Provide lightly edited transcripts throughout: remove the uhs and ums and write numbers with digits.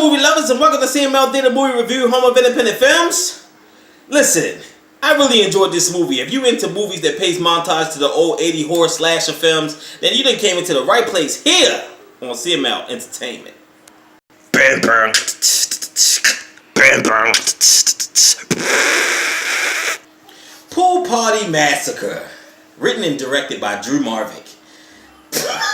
movie lovers, and welcome to CML Theater Movie Review, home of independent films. Listen, I really enjoyed this movie. If you into movies that pays montage to the old 80 horror slasher films, then you done came into the right place here on CML Entertainment. Bam, bam. Bam, bam. Pool Party Massacre, written and directed by Drew Marvick.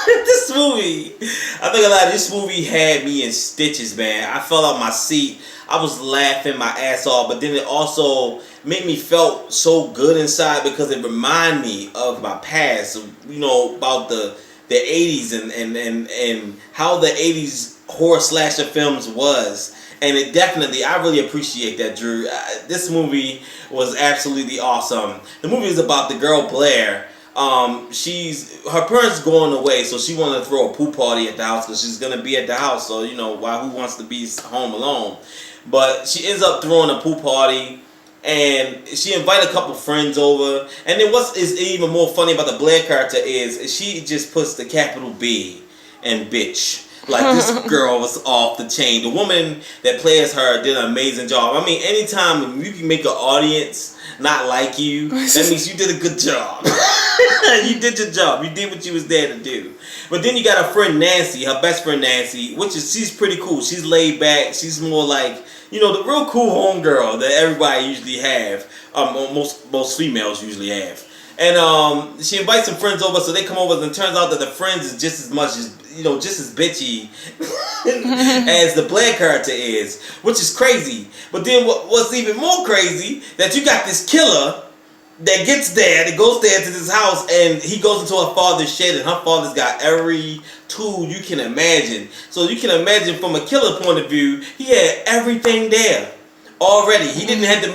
This movie, I think a lot of this movie had me in stitches, man. I fell out my seat. I was laughing my ass off, but then it also made me felt so good inside because it reminded me of my past, you know, about the 80s and how the 80s horror slasher films was. And it definitely, I really appreciate that, Drew. This movie was absolutely awesome. The movie is about the girl Blair. Her parents going away, so she wanted to throw a pool party at the house because she's gonna be at the house. So you know, who wants to be home alone? But she ends up throwing a pool party, and she invited a couple friends over. And then what is even more funny about the Blair character is she just puts the capital B in bitch. Like, this girl was off the chain. The woman that plays her did an amazing job. I mean, anytime you can make an audience not like you, that means you did a good job. You did your job. You did what you was there to do. But then you got her friend Nancy, her best friend Nancy, she's pretty cool. She's laid back. She's more like, you know, the real cool homegirl that everybody usually have. Most females usually have. And she invites some friends over, so they come over, and it turns out that the friends is just as much as, you know, just as bitchy as the Blair character is, which is crazy. But then what's even more crazy, that you got this killer that gets there, that goes there to this house, and he goes into her father's shed, and her father's got every tool you can imagine. So you can imagine from a killer point of view, he had everything there. Already, he didn't have to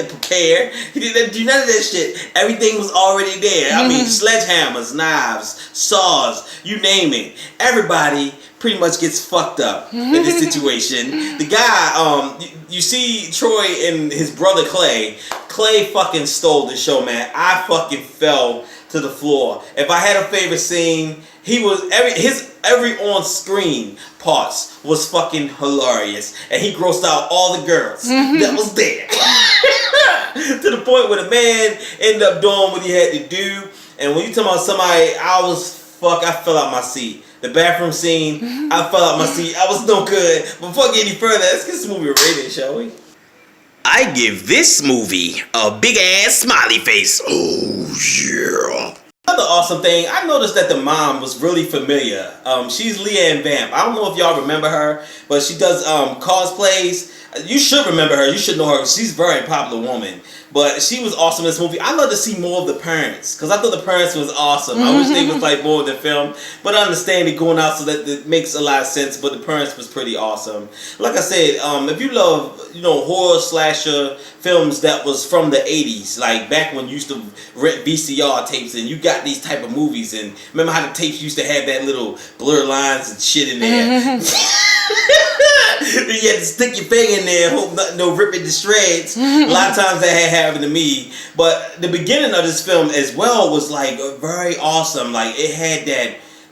prepare. He didn't have to do none of that shit. Everything was already there. I mean, sledgehammers, knives, saws, you name it. Everybody pretty much gets fucked up in this situation. The guy, you see Troy and his brother Clay. Clay fucking stole the show, man. I fucking fell to the floor. If I had a favorite scene, every on-screen parts was fucking hilarious, and he grossed out all the girls that was there. To the point where the man ended up doing what he had to do. And when you talk about somebody, I fell out my seat. The bathroom scene, I fell out my seat. I was no good. But before I get any further, let's get this movie a rating, shall we? I give this movie a big ass smiley face. Oh yeah. Another awesome thing, I noticed that the mom was really familiar. She's Leanne Vamp. I don't know if y'all remember her, but she does cosplays. You should remember her. You should know her. She's a very popular woman. But she was awesome in this movie. I'd love to see more of the parents, because I thought the parents was awesome. I wish they was like more of the film. But I understand it going out, so that makes a lot of sense. But the parents was pretty awesome. Like I said, if you love, you know, horror slasher films that was from the 80s, like back when you used to rent VCR tapes and you got these type of movies, and remember how the tapes used to have that little blur lines and shit in there. You had to stick your finger in there and hope nothing don't rip it to shreds. A lot of times that had happened to me. But the beginning of this film as well was like very awesome. Like it had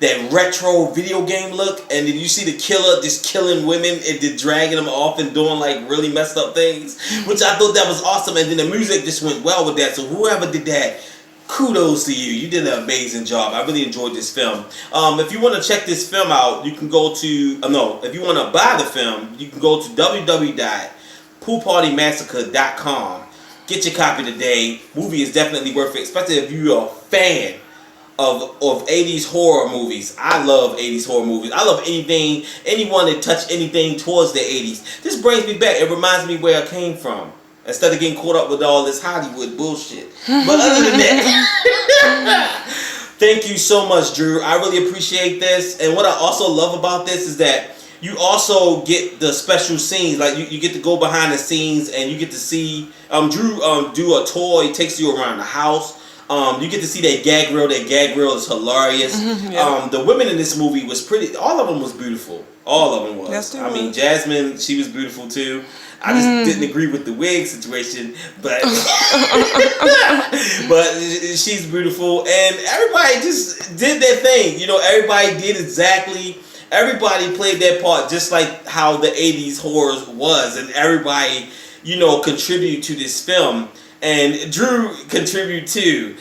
that retro video game look, and then you see the killer just killing women and then dragging them off and doing like really messed up things, which I thought that was awesome. And then the music just went well with that. So whoever did that, kudos to you. You did an amazing job. I really enjoyed this film. If you want to check this film out, you can go to, if you want to buy the film, you can go to www.poolpartymassacre.com. Get your copy today. Movie is definitely worth it, especially if you're a fan of 80s horror movies. I love 80s horror movies. I love anyone that touched anything towards the 80s. This brings me back. It reminds me where I came from, instead of getting caught up with all this Hollywood bullshit. But other than that, thank you so much, Drew. I really appreciate this. And what I also love about this is that you also get the special scenes. Like you get to go behind the scenes and you get to see Drew do a tour. He takes you around the house. You get to see that gag reel. That gag reel is hilarious. Yeah. The women in this movie was pretty. All of them was beautiful. All of them was. Yes, I mean, Jasmine, she was beautiful too. I just didn't agree with the wig situation, but but she's beautiful, and everybody just did their thing. You know, everybody did exactly everybody played their part just like how the 80s horrors was, and everybody, you know, contributed to this film. And Drew contributed too.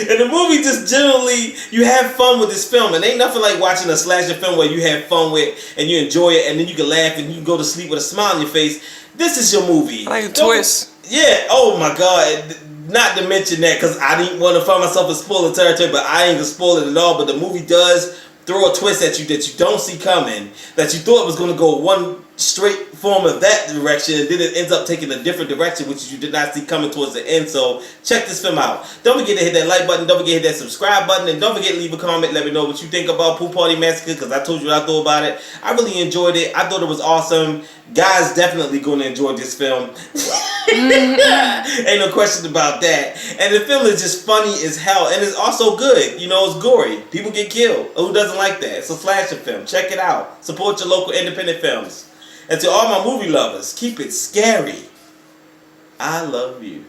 And the movie just generally, you have fun with this film. And ain't nothing like watching a slasher film where you have fun with and you enjoy it and then you can laugh and you can go to sleep with a smile on your face. This is your movie. I like the twist. Yeah, oh my God. Not to mention that, because I didn't want to find myself in spoiler territory, but I ain't gonna spoil it at all. But the movie does throw a twist at you that you don't see coming, that you thought was gonna go one straight form of that direction, and then it ends up taking a different direction, which you did not see coming towards the end. So check this film out. Don't forget to hit that like button, don't forget to hit that subscribe button, and don't forget to leave a comment. Let me know what you think about Pool Party Massacre, because I told you what I thought about it. I really enjoyed it. I thought it was awesome. Guys definitely going to enjoy this film. Ain't no question about that. And the film is just funny as hell, and it's also good. You know, it's gory. People get killed. Who doesn't like that? It's a slasher film. Check it out. Support your local independent films. And to all my movie lovers, keep it scary. I love you.